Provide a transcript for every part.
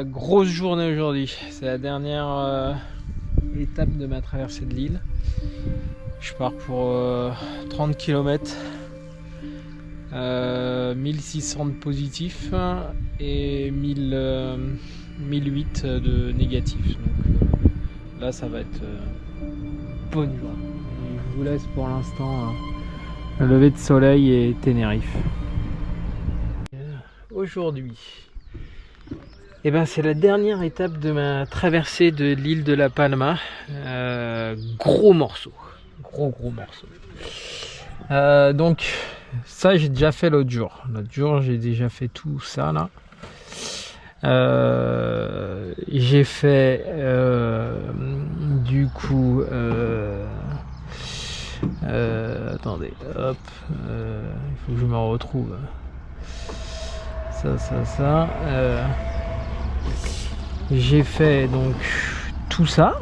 Grosse journée aujourd'hui, c'est la dernière étape de ma traversée de l'île. Je pars pour 30 km, 1600 de positifs et 1008 de négatifs. Donc là ça va être bonne journée. Je vous laisse pour l'instant le lever de soleil et Tenerife. Aujourd'hui, et ben c'est la dernière étape de ma traversée de l'île de La Palma. Gros morceau. Gros morceau. Donc ça j'ai déjà fait l'autre jour. L'autre jour j'ai déjà fait tout ça là. J'ai fait du coup attendez, hop, il faut que je me retrouve. Ça. J'ai fait donc tout ça.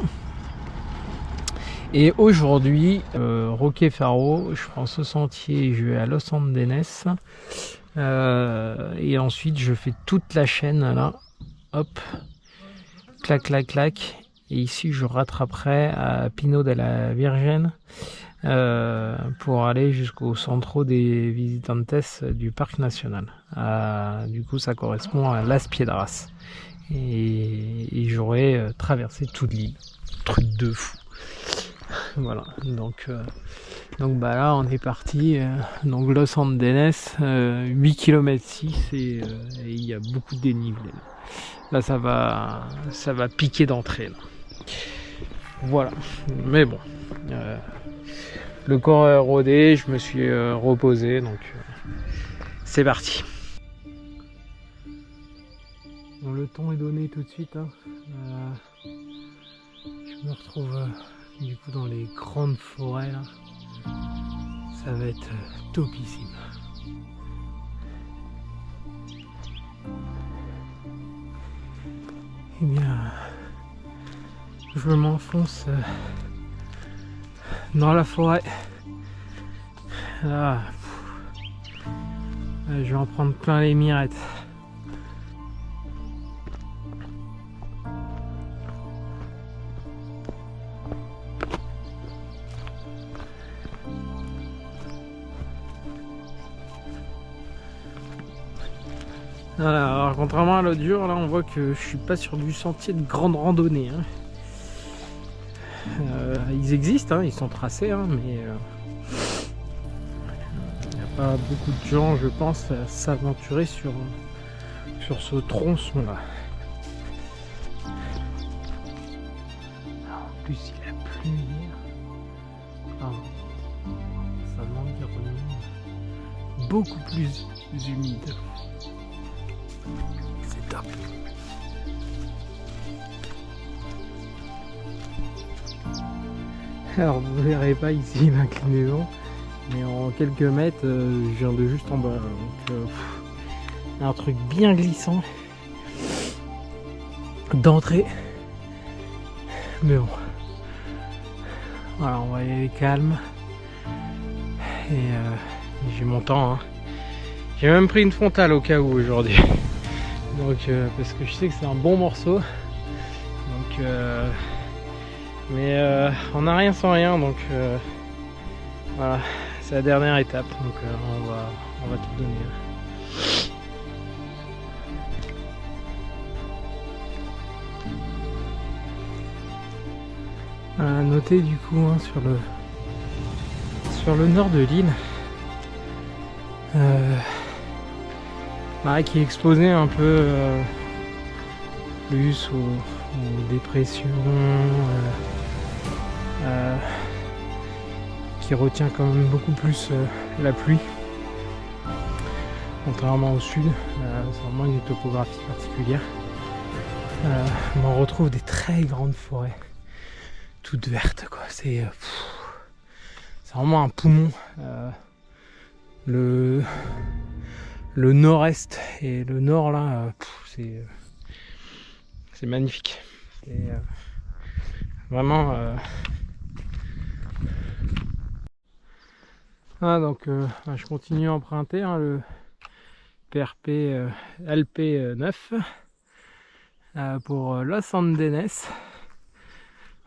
Et aujourd'hui, Roquefaro, je prends ce sentier et je vais à Los Andenes. Et ensuite, je fais toute la chaîne là. Hop. Clac. Et ici, je rattraperai à Pino de la Virgen pour aller jusqu'au Centro des Visitantes du Parc National. Du coup, ça correspond à Las Piedras. Et j'aurais traversé toute l'île. Truc de fou. Voilà, donc bah là on est parti, donc Los Andenes, 8 km 6 et il y a beaucoup de dénivelé. Là ça va piquer d'entrée. Voilà, mais bon, le corps est rodé, je me suis reposé, donc c'est parti. Bon, le ton est donné tout de suite, hein. Je me retrouve du coup dans les grandes forêts là. Ça va être topissime. Eh bien, je m'enfonce dans la forêt. Là, je vais en prendre plein les mirettes. Voilà, alors contrairement à l'autre jour, là on voit que je suis pas sur du sentier de grande randonnée, hein. Ils existent, hein, ils sont tracés, hein, mais il n'y a pas beaucoup de gens, je pense, à s'aventurer sur ce tronçon là. En plus il a plu hier. C'est un environnement beaucoup plus humide. C'est top. Alors vous verrez pas ici l'inclinaison, mais en quelques mètres je viens de juste en bas, donc un truc bien glissant d'entrée, mais bon voilà, on va y aller calme et j'ai mon temps, hein. J'ai même pris une frontale au cas où aujourd'hui, donc parce que je sais que c'est un bon morceau, donc mais on n'a rien sans rien, donc voilà, c'est la dernière étape, donc on va tout donner. À noter du coup, hein, sur le nord de l'île, qui est exposé un peu plus aux dépressions, qui retient quand même beaucoup plus la pluie, contrairement au sud. C'est vraiment une topographie particulière. On retrouve des très grandes forêts, toutes vertes, quoi. C'est vraiment un poumon. Le nord-est et le nord là, c'est magnifique. C'est vraiment donc je continue à emprunter, hein, le PRP LP9. pour Los Andes.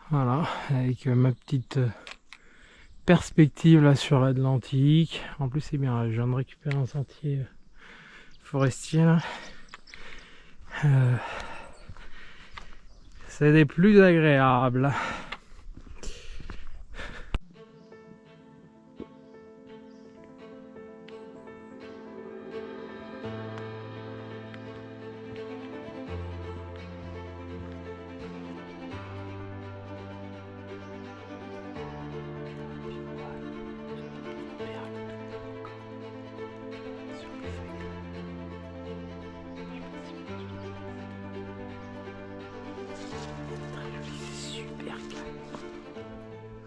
Voilà, avec ma petite perspective là sur l'Atlantique. En plus c'est bien, je viens de récupérer un sentier forestier là. C'est des plus agréables.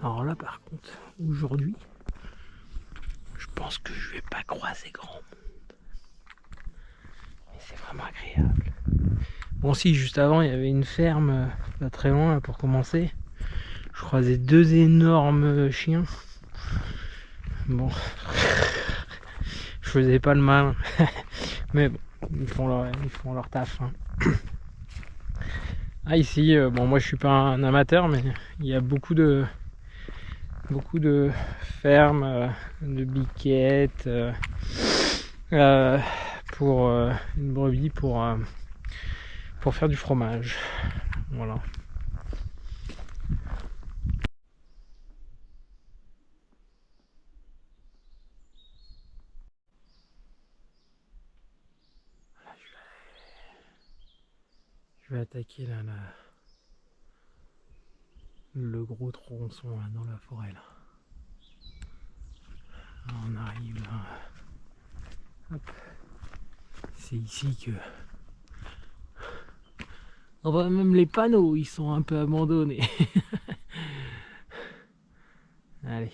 Alors là par contre, aujourd'hui, je pense que je vais pas croiser grand monde. Mais c'est vraiment agréable. Bon si, juste avant, il y avait une ferme pas très loin là, pour commencer. Je croisais 2 énormes chiens. Bon, je faisais pas le mal. Mais bon, ils font leur taf. Hein. Ah ici, bon moi je suis pas un amateur, mais il y a beaucoup de fermes, de biquettes pour une brebis pour faire du fromage. Voilà. Je vais attaquer là, le gros tronçon là, dans la forêt là. Alors, on arrive là. Hop. C'est ici que... On voit même les panneaux, ils sont un peu abandonnés. Allez.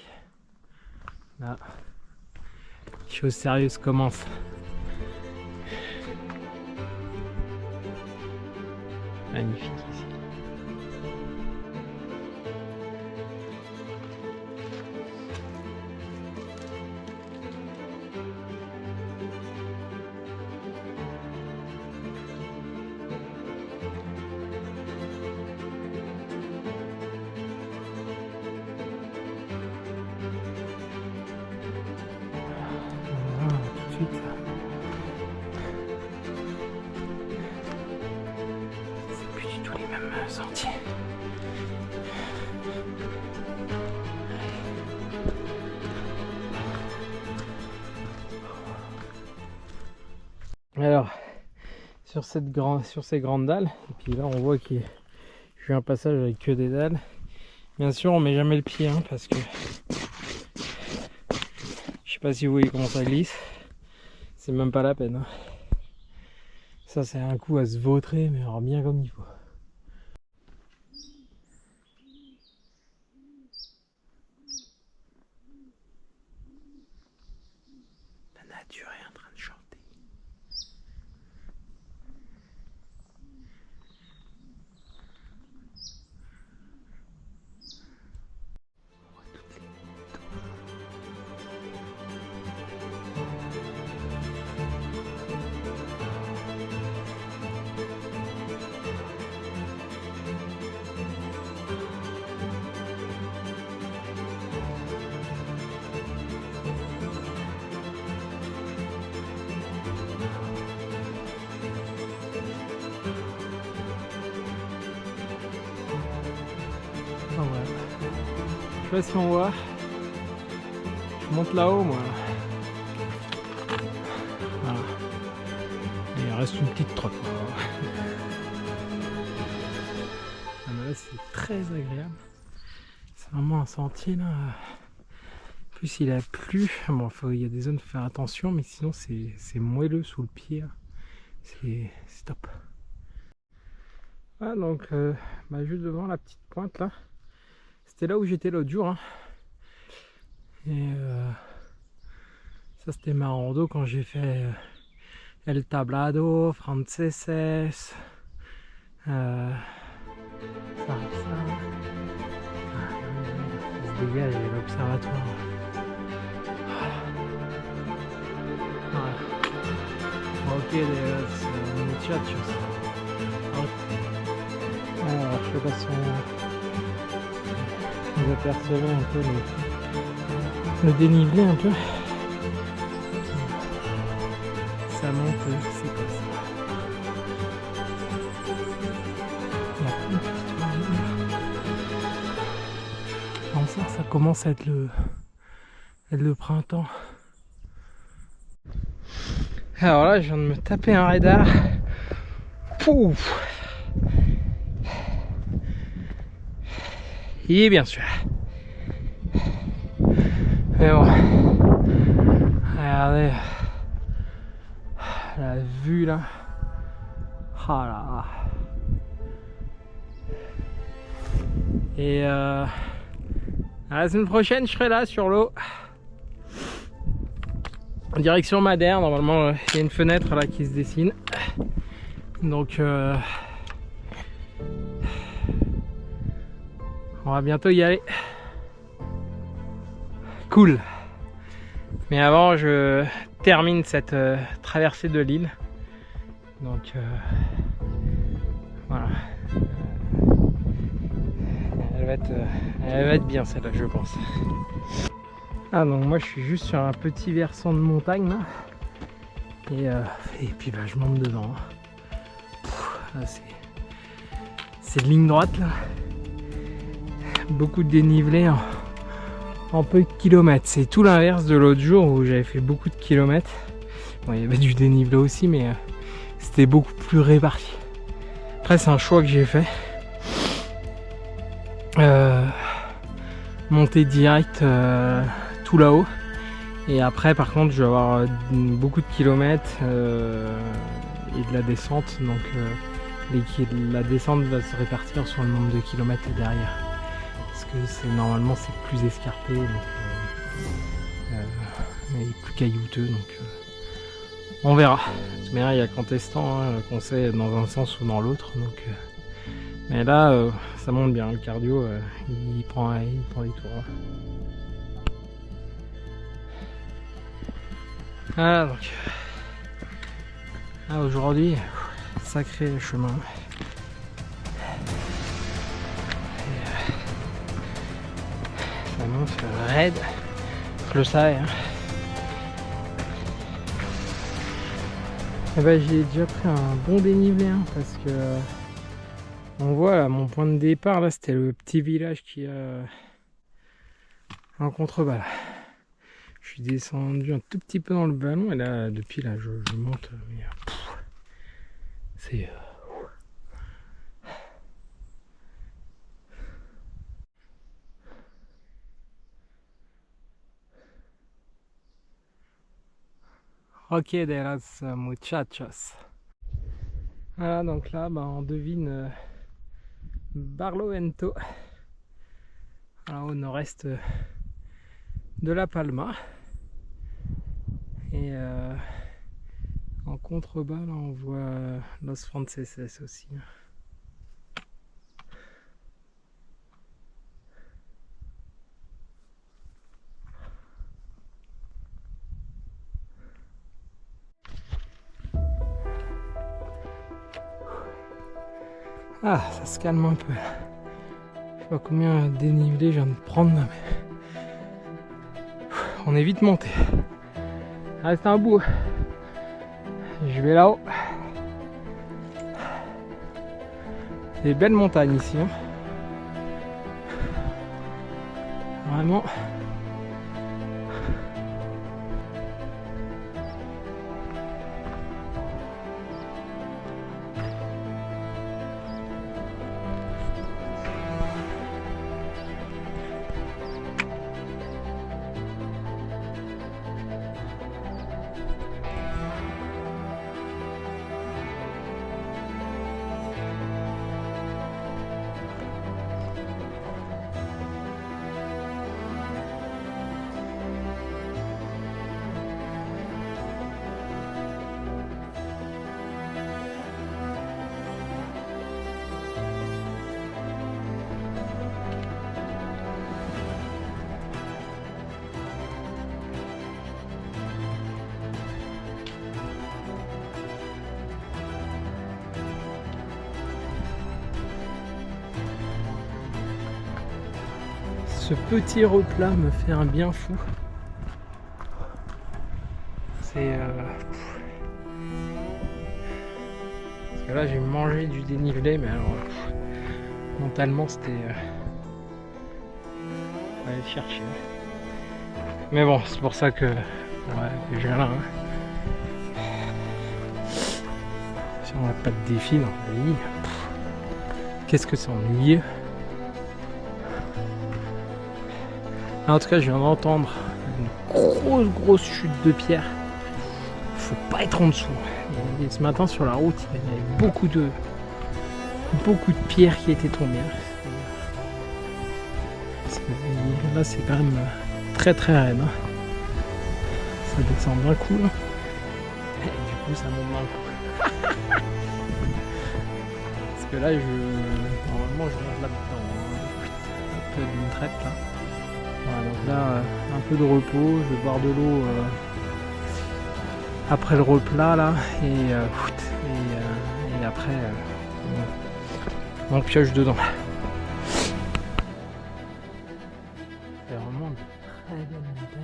Là. Les choses sérieuses commencent. Magnifique ici. C'est plus du tout les mêmes sentiers. Alors, sur ces grandes dalles, et puis là on voit qu'il y a eu un passage avec que des dalles. Bien sûr on met jamais le pied hein, parce que je sais pas si vous voyez comment ça glisse. C'est même pas la peine. Hein. Ça c'est un coup à se vautrer, mais alors bien comme il faut. La nature est en train de chanter. Je sais pas si on voit. Je monte là-haut moi. Voilà. Et il reste une petite trotte. Ah, mais là c'est très agréable. C'est vraiment un sentier là. En plus il a plu. Bon, il y a des zones, faut faire attention, mais sinon c'est moelleux sous le pied. C'est top. Voilà donc juste devant la petite pointe là. C'était là où j'étais l'autre jour. Hein. Et ça c'était ma rando quand j'ai fait El Tablado, Franceses. Ça. Ah, il se dégage l'observatoire. Voilà. Ok, muchachos. Alors, je sais pas si vous apercevez un peu le dénivelé un peu. Ça monte, c'est comme ça. Il y a plein de petites montagnes. En ça commence à être le printemps. Alors là, je viens de me taper un radar. Pouf! Il est bien sûr. Mais bon, regardez la vue là. Ah là. Et la semaine prochaine, je serai là sur l'eau. En direction Madère, normalement il y a une fenêtre là qui se dessine. Donc on va bientôt y aller. Cool. Mais avant, je termine cette traversée de l'île. Donc voilà. Elle va être bien celle-là, je pense. Ah, donc moi je suis juste sur un petit versant de montagne là. Et puis bah, je monte dedans. C'est de ligne droite là. Beaucoup de dénivelé en peu de kilomètres. C'est tout l'inverse de l'autre jour où j'avais fait beaucoup de kilomètres. Bon, il y avait du dénivelé aussi, mais c'était beaucoup plus réparti. Après, c'est un choix que j'ai fait. Monter direct tout là-haut. Et après, par contre, je vais avoir beaucoup de kilomètres et de la descente. Donc, la descente va se répartir sur le nombre de kilomètres derrière. Parce que normalement c'est plus escarpé, donc et plus caillouteux, donc on verra. De toute manière, il n'y a qu'en testant qu'on sait dans un sens ou dans l'autre. Donc, mais là, ça monte bien. Le cardio, il prend les tours. Voilà, donc aujourd'hui, sacré chemin. Ça monte raide, je le savais. Et ben, j'ai déjà pris un bon dénivelé parce que on voit là, mon point de départ là, c'était le petit village qui a en contrebas. Je suis descendu un tout petit peu dans le vallon et là depuis là je monte, mais c'est Ok de los muchachos. Voilà, donc là bah, on devine Barlovento, au nord-est de La Palma. Et en contrebas là on voit Los Franceses aussi. Ah, ça se calme un peu. Je sais pas combien de dénivelé je viens de prendre là, mais on est vite monté. Il reste un bout. Je vais là-haut. Des belles montagnes ici. Vraiment. Ce petit replat me fait un bien fou. C'est parce que là j'ai mangé du dénivelé, mais alors mentalement c'était aller le chercher. Mais bon, c'est pour ça que je viens là. Hein. Si on n'a pas de défi dans la vie, qu'est-ce que c'est ennuyeux. En tout cas, je viens d'entendre une grosse chute de pierre. Faut pas être en dessous. Et ce matin sur la route, il y avait beaucoup de pierres qui étaient tombées. Là, c'est quand même très raide. Hein. Ça descend d'un coup. Là. Et du coup, ça monte d'un coup. Parce que là, normalement, je monte là-dedans. Un peu d'une traite là. Voilà, donc là, un peu de repos. Je vais boire de l'eau après le replat là. Et après, on pioche dedans. C'est vraiment une très belle montagne.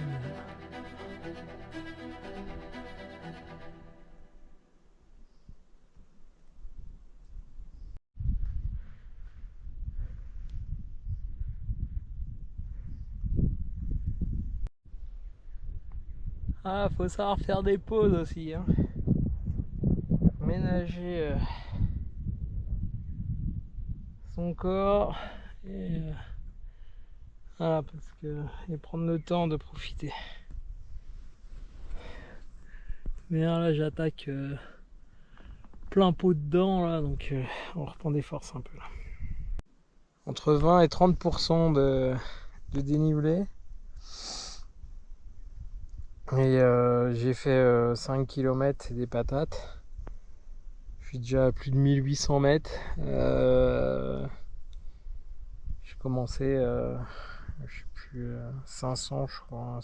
Ah, faut savoir faire des pauses aussi. Hein. Ménager son corps et voilà, et prendre le temps de profiter. Mais là, j'attaque plein pot dedans là, donc on reprend des forces un peu là. Entre 20 et 30% de dénivelé. Et j'ai fait 5 km et des patates. Je suis déjà à plus de 1800 mètres. J'ai commencé, je sais plus, 500 je crois,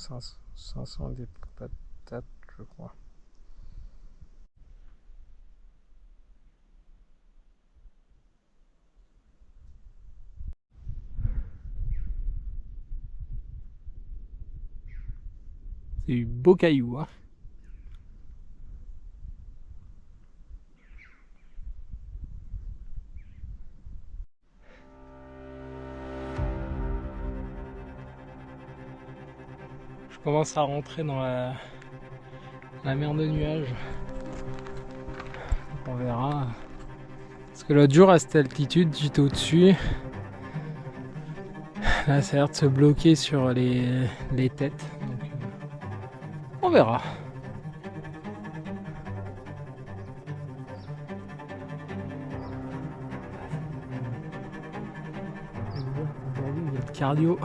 500 des patates je crois. C'est du beau caillou. Hein. Je commence à rentrer dans la mer de nuages. Donc on verra. Parce que l'autre jour à cette altitude, j'étais au-dessus. Là, ça a l'air de se bloquer sur les têtes. Donc, on verra. Il y a le cardio.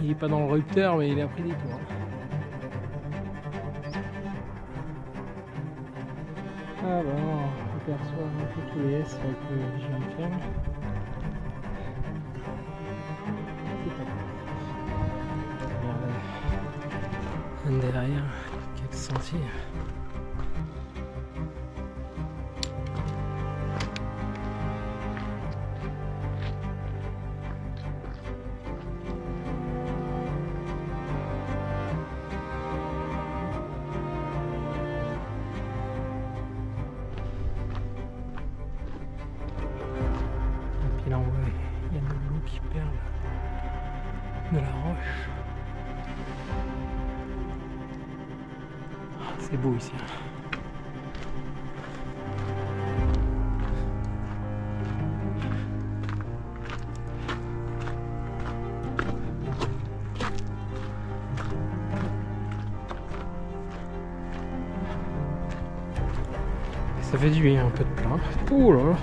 Il est pas dans le rupteur, mais il a pris des tours. Ah bah non, on perçoit un peu tous les S que je viens de faire. Regardez. Derrière, quelques sentiers. Et là, il y a de l'eau qui perle de la roche. C'est beau ici. Ça fait du bien, un peu de plein. Oh là là.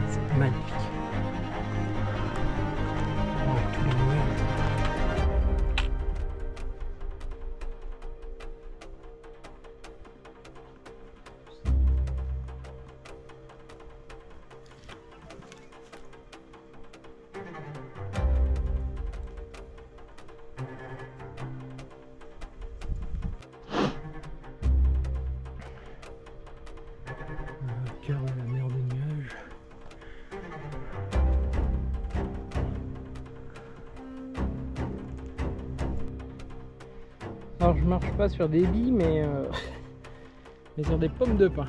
C'est magnifique. Oh, tous les moyens. Alors je marche pas sur des billes, mais sur des pommes de pin.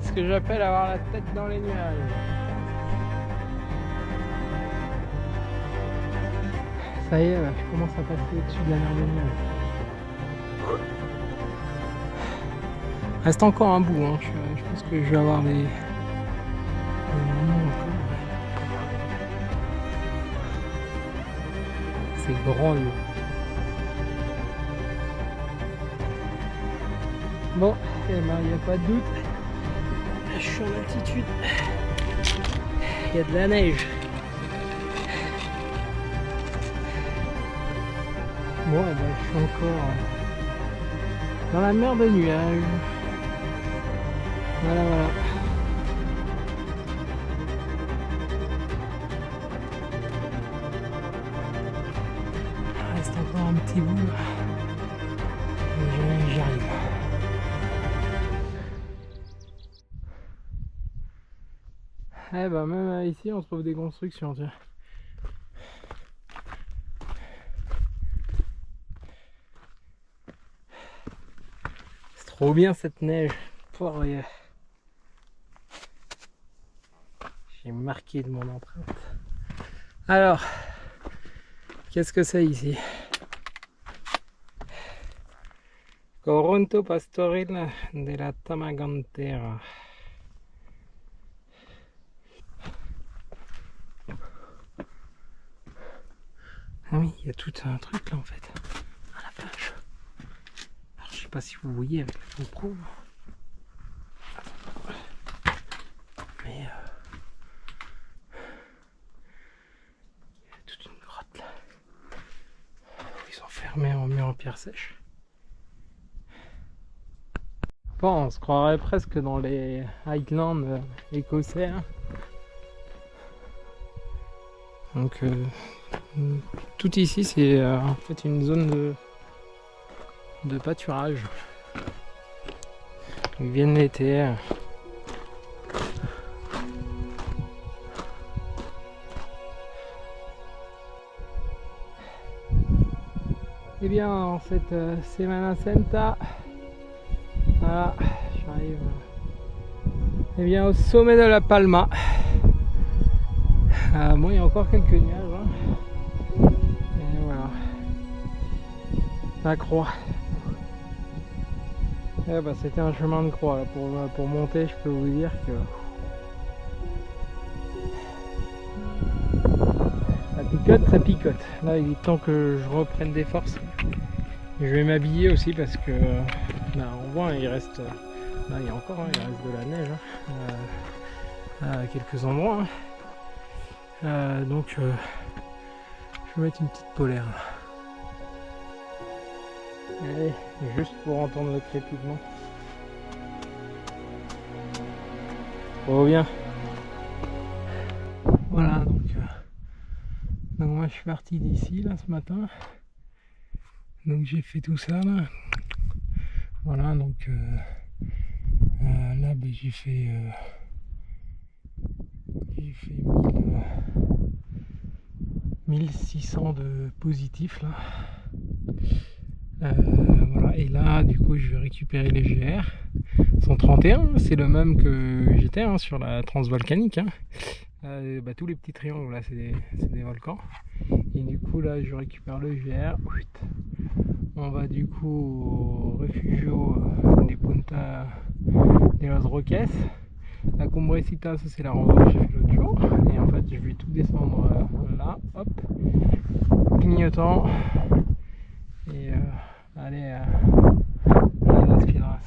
C'est ce que j'appelle avoir la tête dans les nuages. Ça y est, je commence à passer au-dessus de la mer de nuages. Reste encore un bout, hein. Je pense que je vais avoir les moments encore. C'est grand l'eau. Bon, eh ben, il n'y a pas de doute. Je suis en altitude. Il y a de la neige. Bon, eh ben, je suis encore dans la mer de nuages. Voilà, voilà. Il reste encore un petit bout. Et j'y arrive. Eh ben, même ici, on trouve des constructions, tiens. C'est trop bien cette neige. J'ai marqué de mon empreinte. Alors, qu'est-ce que c'est ici? Coronto Pastoril de la Tamagantera. Ah oui, il y a tout un truc là en fait, à la plage. Alors, je sais pas si vous voyez avec la GoPro. Mais il y a toute une grotte là. Ils ont fermé en mur en pierre sèche. Bon, on se croirait presque dans les Highlands écossais. Hein. Donc tout ici c'est en fait une zone de pâturage. Ils viennent l'été. Et bien en fait Semana Santa. Voilà, j'arrive bien au sommet de la Palma. Bon, il y a encore quelques nuages. Hein. Et voilà. La croix. Eh ben, c'était un chemin de croix. Là. Pour monter, je peux vous dire que ça picote, ça picote. Là, il est temps que je reprenne des forces. Et je vais m'habiller aussi parce que on voit, il reste. Là, il y a encore, il reste de la neige à quelques endroits. Donc, je vais mettre une petite polaire. Allez, juste pour entendre le crépitement. Trop bien. Voilà, donc moi je suis parti d'ici là ce matin. Donc j'ai fait tout ça là. Voilà, donc là ben, j'ai fait 1600 de positifs là. Voilà, et là du coup je vais récupérer les GR 131, c'est le même que j'étais hein, sur la transvolcanique. Hein. Bah, tous les petits triangles là c'est des volcans. Et du coup là je récupère le GR. On va du coup au Refugio des Punta de los Roques. La Cumbrecita, ça c'est la randonnée que j'ai fait l'autre jour. Et en fait je vais tout descendre là, hop, clignotant. Et aller à Las Piedras.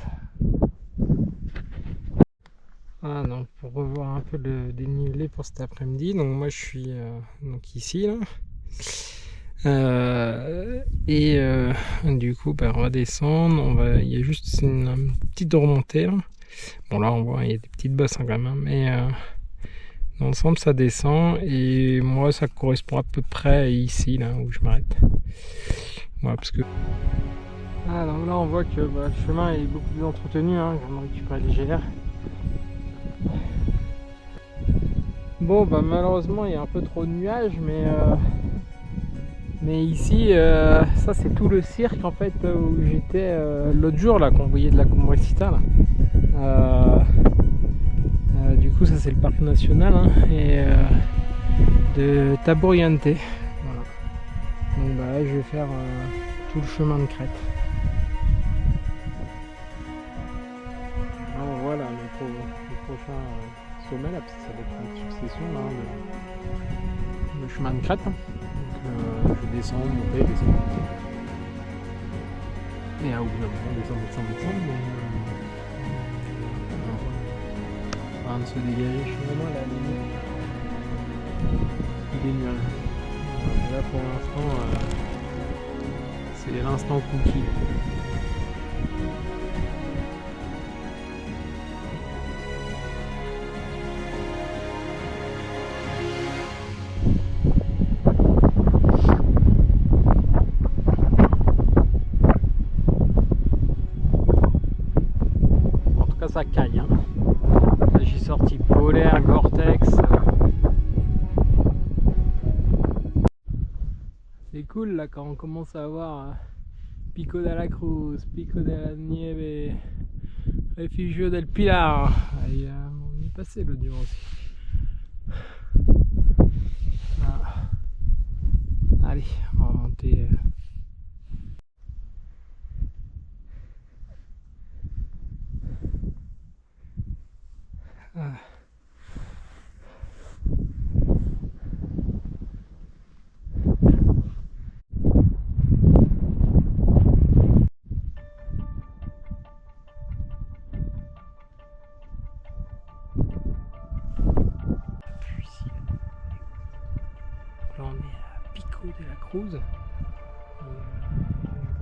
Voilà, donc pour revoir un peu le dénivelé pour cet après-midi, donc moi je suis donc ici là. Et du coup on va descendre, il y a juste une petite remontée là. Bon là on voit il y a des petites bosses hein, quand même, mais Dans l'ensemble, ça descend et moi, ça correspond à peu près ici, là où je m'arrête. Voilà, parce que... Ah, donc là, on voit que le chemin est beaucoup plus entretenu. Hein. Je viens de récupérer les GR. Bon, malheureusement, il y a un peu trop de nuages, mais ici, ça, c'est tout le cirque en fait où j'étais l'autre jour, là, qu'on voyait de la Cumbre-Cita, là. Du coup, ça c'est le parc national hein, et de Taburiente. Voilà. Donc là, je vais faire tout le chemin de crête. Alors voilà le prochain sommet là, parce que ça va être une succession là, le chemin de crête. Hein. Donc je descends, monter, descends. Et à bout d'un moment, descendre. En train de se dégager chez moi la limite des nuages. Là pour l'instant c'est l'instant cookie. En tout cas ça caille hein. J'ai sorti polaire, Gore-Tex. C'est cool là quand on commence à voir Pico de la Cruz, Pico de la Nieve, Refugio del Pilar. Et, on y est passé l'autre jour aussi. Ah. Allez, on va remonter. Ah. Là on est à Pico de la Cruz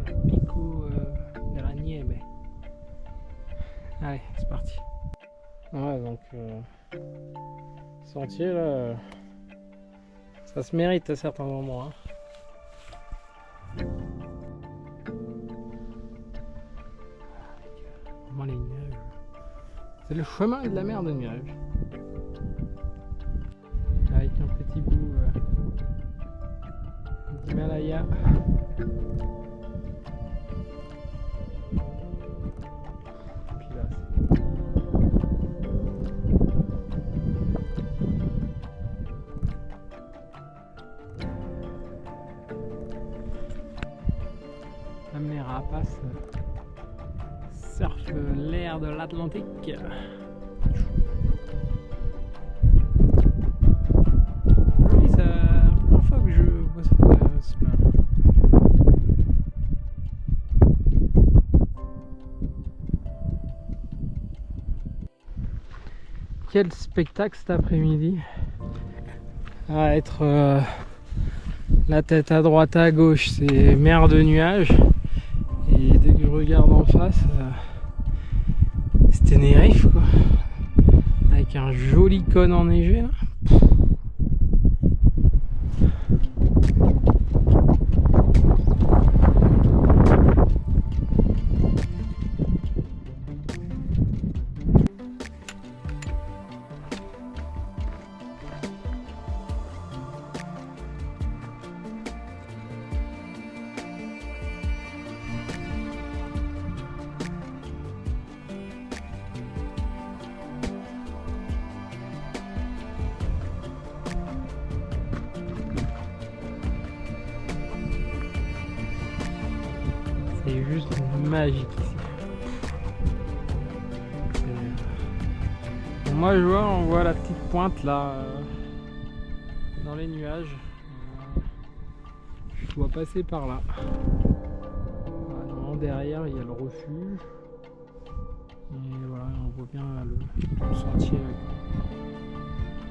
et Pico de la Nieve. Allez, c'est parti. Ouais, donc sentier là, ça se mérite à certains endroits. Hein. Vraiment les nuages. C'est le chemin de la mer de nuages. Avec un petit bout d'Himalaya. Puis là, même les rapaces surfent l'air de l'Atlantique. Oui, c'est la première fois que je vois ce plat. Quel spectacle cet après-midi! À être la tête à droite à gauche, c'est mer de nuages. Et dès que je regarde en face, c'est Tenerife quoi. Avec un joli cône enneigé là. C'est juste magique ici. Moi je vois, on voit la petite pointe là dans les nuages. Je dois passer par là. Voilà, derrière il y a le refuge. Et voilà, on voit bien le sentier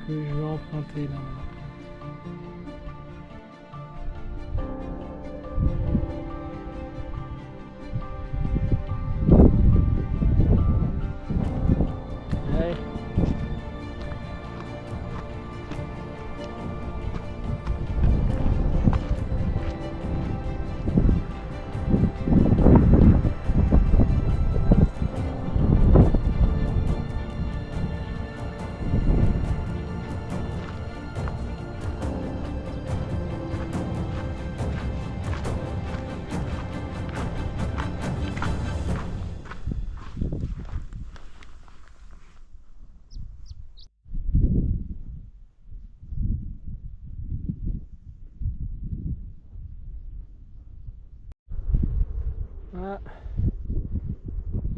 que je vais emprunter là.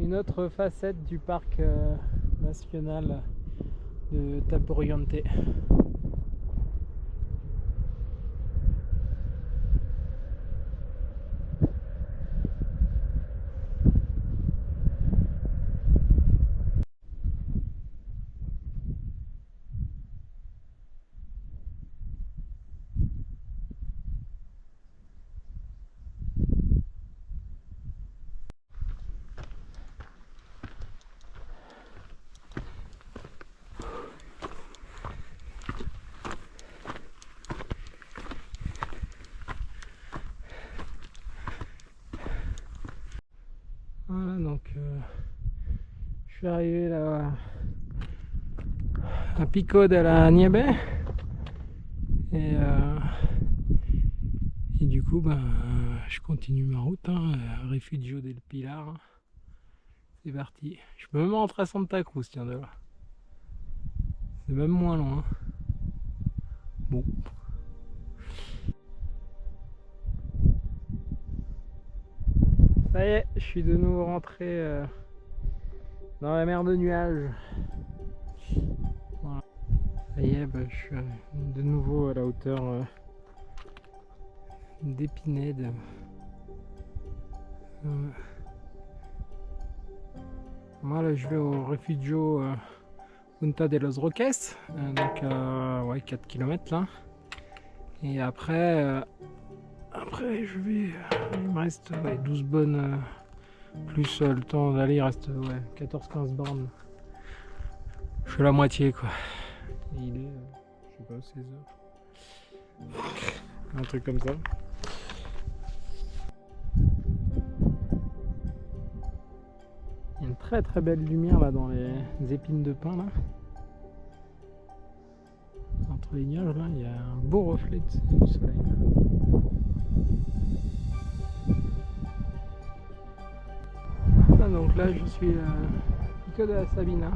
une autre facette du parc national de Tapuriente. Voilà, donc je suis arrivé là à Pico de la Nieve et du coup je continue ma route, Refugio del Pilar. C'est parti. Je peux même rentrer à Santa Cruz, tiens, de là. C'est même moins loin. Bon. Ça y est, je suis de nouveau rentré dans la mer de nuages. Voilà. Ça y est, je suis de nouveau à la hauteur d'Épinède. Moi là je vais au Refugio Punta de los Roques, donc ouais, 4 km là. Et après je vais, il me reste 12 bonnes, plus le temps d'aller, il reste 14-15 bornes. Je suis à la moitié quoi. Et il est, je sais pas, 16 heures. Un truc comme ça. Il y a une très très belle lumière là dans les épines de pin là. Entre les nuages là, il y a un beau reflet du soleil. Ah, donc là je suis Pico de la Sabina.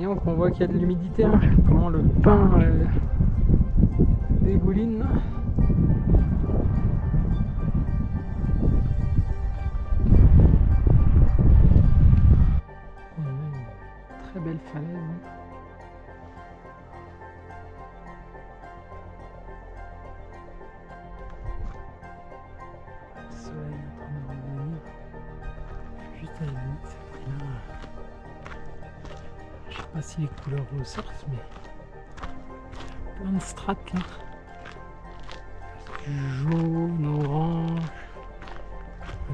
Donc on voit qu'il y a de l'humidité, hein. Comment le pain dégouline là. On a une très belle falaise, hein. Le soleil est en train de revenir juste à la limite. Et là, je sais pas si les couleurs ressortent, mais plein de strates là. Du jaune, orange,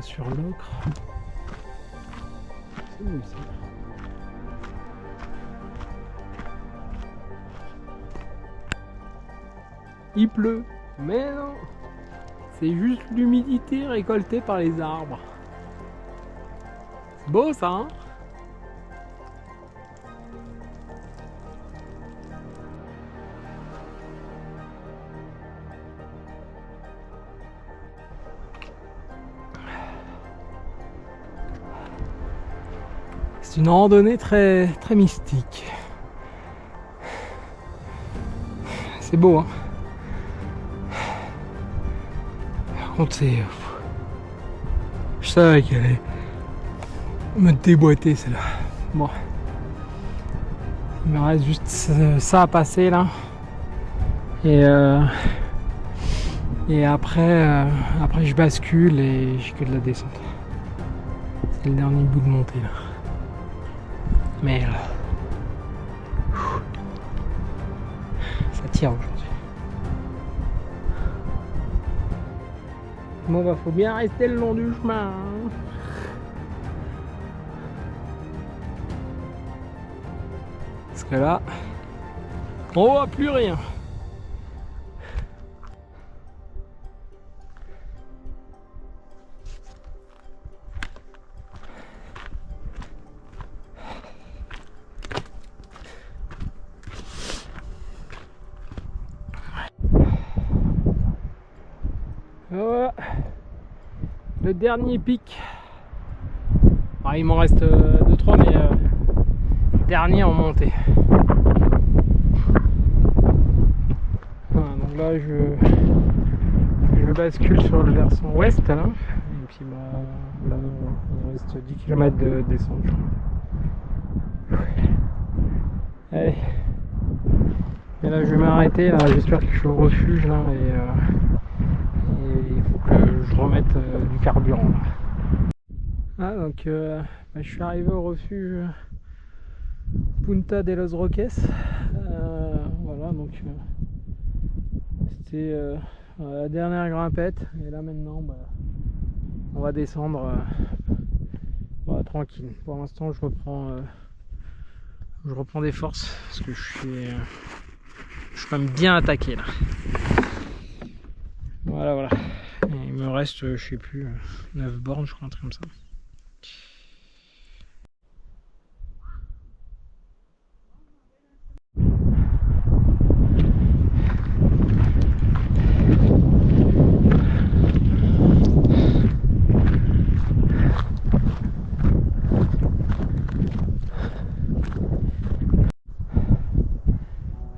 sur l'ocre. C'est beau ça. Il pleut, mais non, c'est juste l'humidité récoltée par les arbres. C'est beau ça, hein? C'est une randonnée très, très mystique. C'est beau, hein. Par contre, c'est... Je savais qu'elle allait me déboîter, celle-là. Bon. Il me reste juste ça à passer, là. Et après je bascule et j'ai que de la descente. C'est le dernier bout de montée, là. Mais ça tire aujourd'hui. Bon faut bien rester le long du chemin, hein. Parce que là, on voit plus rien. Voilà. Le dernier pic. Alors, il m'en reste 2-3, mais dernier en montée. Voilà, donc là je bascule sur le versant ouest là. Et puis là il reste 10 km de descente, je crois. Allez. Et là je vais m'arrêter là, j'espère que je suis au refuge là et il faut que je remette du carburant là. Ah donc je suis arrivé au refuge Punta de los Roques. Voilà donc c'était la dernière grimpette et là maintenant on va descendre tranquille. Pour l'instant je reprends des forces parce que je suis quand même bien attaqué là. Voilà. Et il me reste, je sais plus, 9 bornes, je crois, un truc comme ça.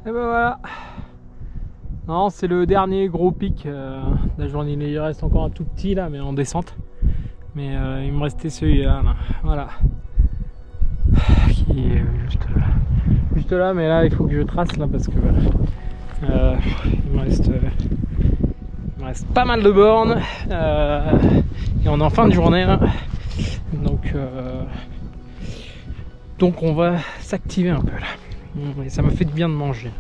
Et ben voilà. Non, c'est le dernier gros pic de la journée. Il reste encore un tout petit là, mais en descente. Mais il me restait celui-là, là. Voilà. Qui est juste là, mais là il faut que je trace là parce que il me reste pas mal de bornes et on est en fin de journée là. Donc on va s'activer un peu là. Et ça me fait du bien de manger.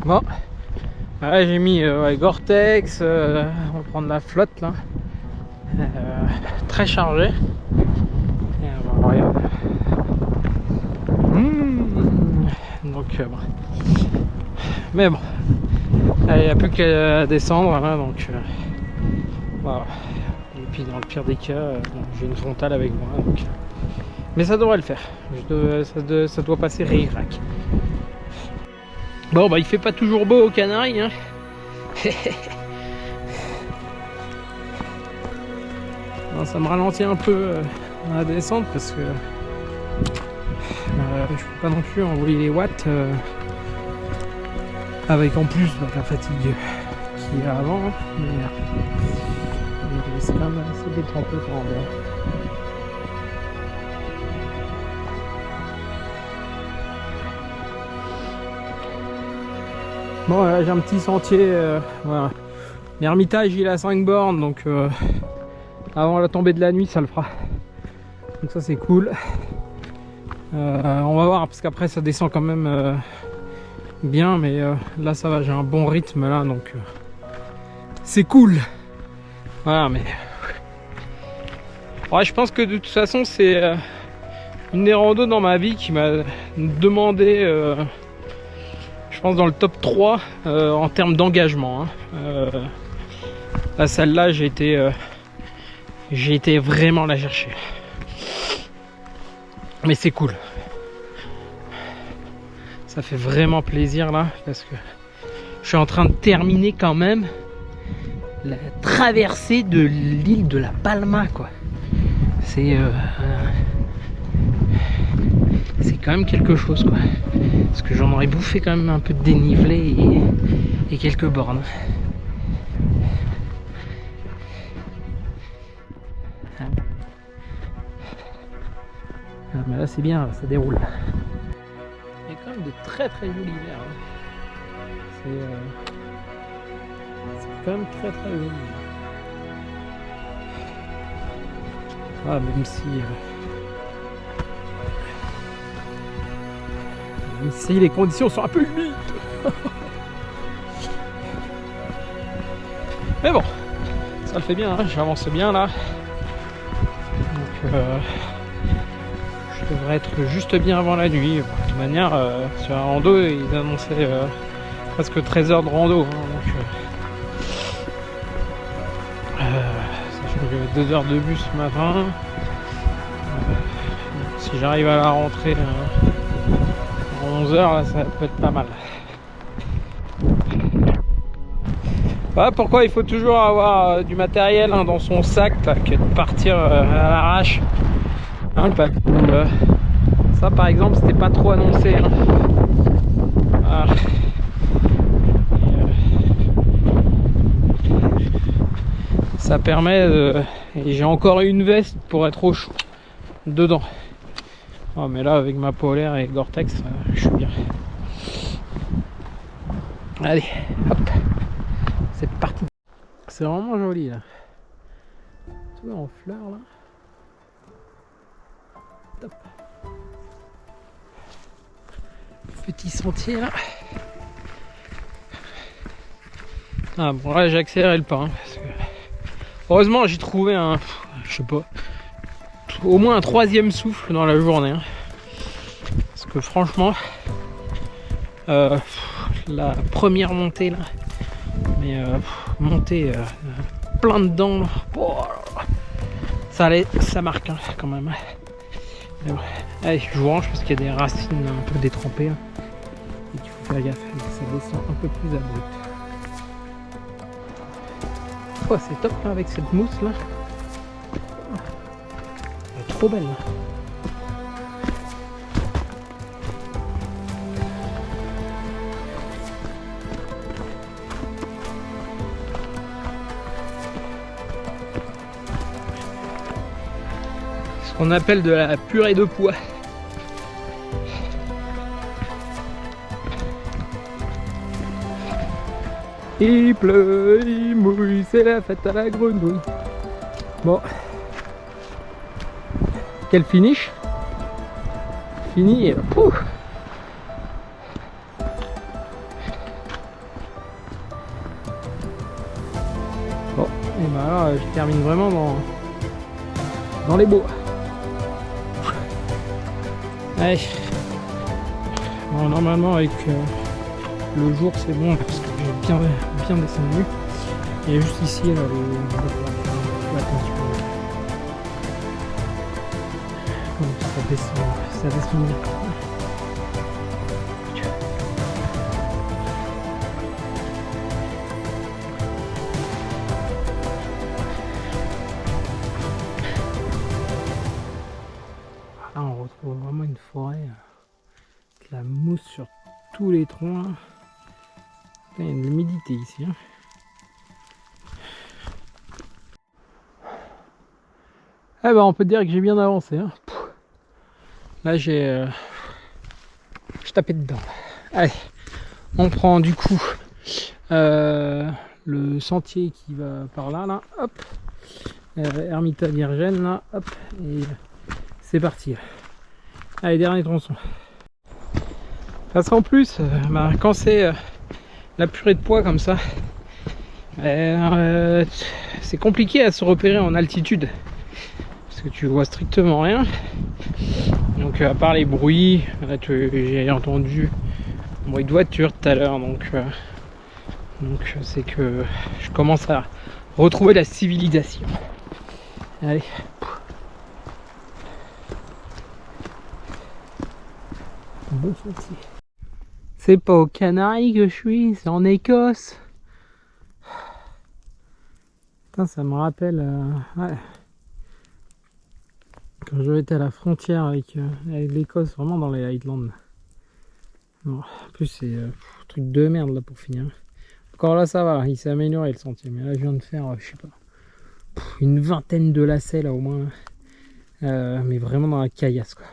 Bon, là j'ai mis Gore-Tex, on va prendre la flotte là, très chargée. Et regarde. Donc bon. Mais bon, il n'y a plus qu'à descendre là, donc voilà. Et puis dans le pire des cas, j'ai une frontale avec moi, donc. Mais ça devrait le faire. Ça doit passer ric-rac. Bon il fait pas toujours beau aux Canaries hein. Non, ça me ralentit un peu dans la descente parce que je peux pas non plus envoyer les watts avec en plus la fatigue qu'il y a avant hein. Mais c'est quand même assez détrempé pour en voir. Bon là j'ai un petit sentier, voilà. L'Ermitage il a 5 bornes donc avant la tombée de la nuit ça le fera. Donc ça c'est cool. On va voir parce qu'après ça descend quand même bien mais là ça va, j'ai un bon rythme là donc c'est cool. Voilà mais ouais, je pense que de toute façon c'est une des randos dans ma vie qui m'a demandé je pense dans le top 3 en termes d'engagement hein. Là celle-là j'ai été vraiment la chercher. Mais c'est cool. Ça fait vraiment plaisir là parce que je suis en train de terminer quand même la traversée de l'île de la Palma quoi. C'est quand même quelque chose quoi. Parce que j'en aurais bouffé quand même un peu de dénivelé et quelques bornes. Ah, mais là c'est bien, ça déroule. Il y a quand même de très très jolis verres. Hein. C'est quand même très très joli. Ah, même si les conditions sont un peu humides. Mais bon, ça le fait bien, hein, j'avance bien là. Donc je devrais être juste bien avant la nuit. De toute manière, sur un rando, ils annonçaient presque 13 heures de rando. Hein, sachant que j'avais 2 heures de bus ce matin. Si j'arrive à la rentrée 11 heures, là, ça peut être pas mal. Voilà pourquoi il faut toujours avoir du matériel hein, dans son sac là, que de partir à l'arrache. Hein, ça par exemple c'était pas trop annoncé. Hein. Voilà. Ça permet de... Et j'ai encore une veste pour être au chaud dedans. Oh, mais là avec ma polaire et Gore-Tex je suis bien. Allez hop, c'est parti. C'est vraiment joli là, tout en fleurs là. Top. Petit sentier là. Ah bon là j'ai accéléré le pas hein, parce que... Heureusement j'ai trouvé un, je sais pas, au moins un 3e souffle dans la journée hein. Parce que franchement la première montée là, mais montée plein dedans là. Oh, ça marque hein, quand même. Mais bon. Allez je vous range parce qu'il y a des racines un peu détrempées là, et qu'il faut faire gaffe, ça descend un peu plus abrupt. Oh, c'est top là, avec cette mousse là. Elle est trop belle là. Ce qu'on appelle de la purée de pois. Il pleut, il mouille, c'est la fête à la grenouille. Bon. Quel finish. Fini et pouf. Bon, et ben là je termine vraiment dans les bois. Allez. Bon, normalement avec le jour c'est bon parce que j'ai bien descendu. Il y a juste ici là, la tension. Donc ça descend bien. Là on retrouve vraiment une forêt avec la mousse sur tous les troncs. Là. Il y a de l'humidité ici. Hein. Eh ben on peut dire que j'ai bien avancé. Hein. Là j'ai tapé dedans. Allez, on prend du coup le sentier qui va par là, hop, Ermita Virgen là, hop, et c'est parti. Allez, dernier tronçon. Parce qu'en plus, quand c'est la purée de pois comme ça, c'est compliqué à se repérer en altitude parce que tu vois strictement rien. Donc à part les bruits, là j'ai entendu un bruit de voiture tout à l'heure, donc c'est que je commence à retrouver la civilisation. Allez. Bon sentier. C'est pas aux Canaries que je suis, c'est en Écosse. Putain, ça me rappelle ouais. Quand j'avais été à la frontière avec l'Écosse, vraiment dans les Highlands. Bon, en plus c'est un truc de merde là pour finir. Encore là ça va, il s'est amélioré le sentier, mais là je viens de faire, je sais pas, une vingtaine de lacets là au moins. Mais vraiment dans la caillasse quoi.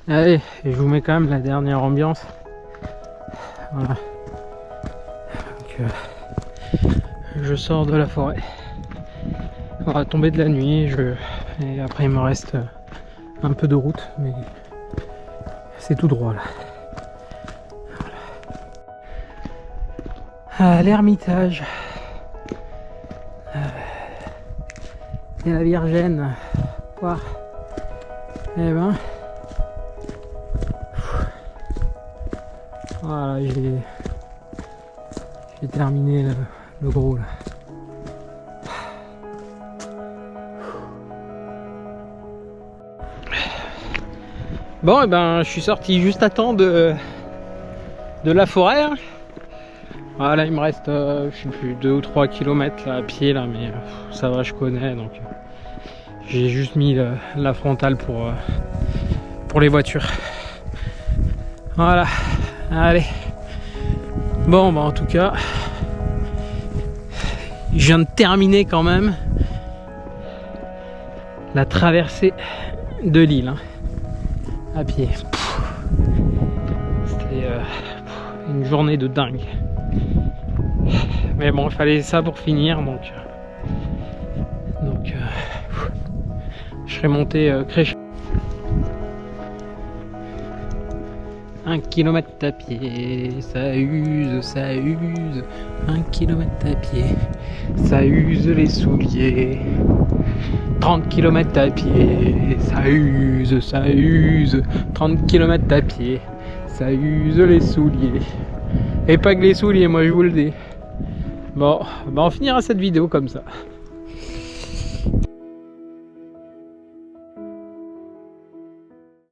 Allez, je vous mets quand même la dernière ambiance. Voilà. Donc, je sors de la forêt. On va tomber de la nuit. Et après il me reste un peu de route, mais c'est tout droit là. Voilà. L'Ermitage. Et la Virgène. Quoi. Eh ben. Voilà, j'ai terminé le gros là. Bon, et ben je suis sorti juste à temps de la forêt. Hein. Voilà, il me reste, je sais plus, 2 ou 3 kilomètres là, à pied là, mais ça va, je connais, donc j'ai juste mis la frontale pour les voitures. Voilà, allez. Bon, bah en tout cas, je viens de terminer quand même la traversée de l'île, hein, à pied. C'était une journée de dingue. Mais bon, il fallait ça pour finir, donc je serais monté crescendo. 1 kilomètre à pied, ça use, ça use. 1 kilomètre à pied, ça use les souliers. 30 km à pied, ça use, ça use. 30 km à pied, ça use les souliers. Et pas que les souliers, moi je vous le dis. Bon, bah on finira cette vidéo comme ça.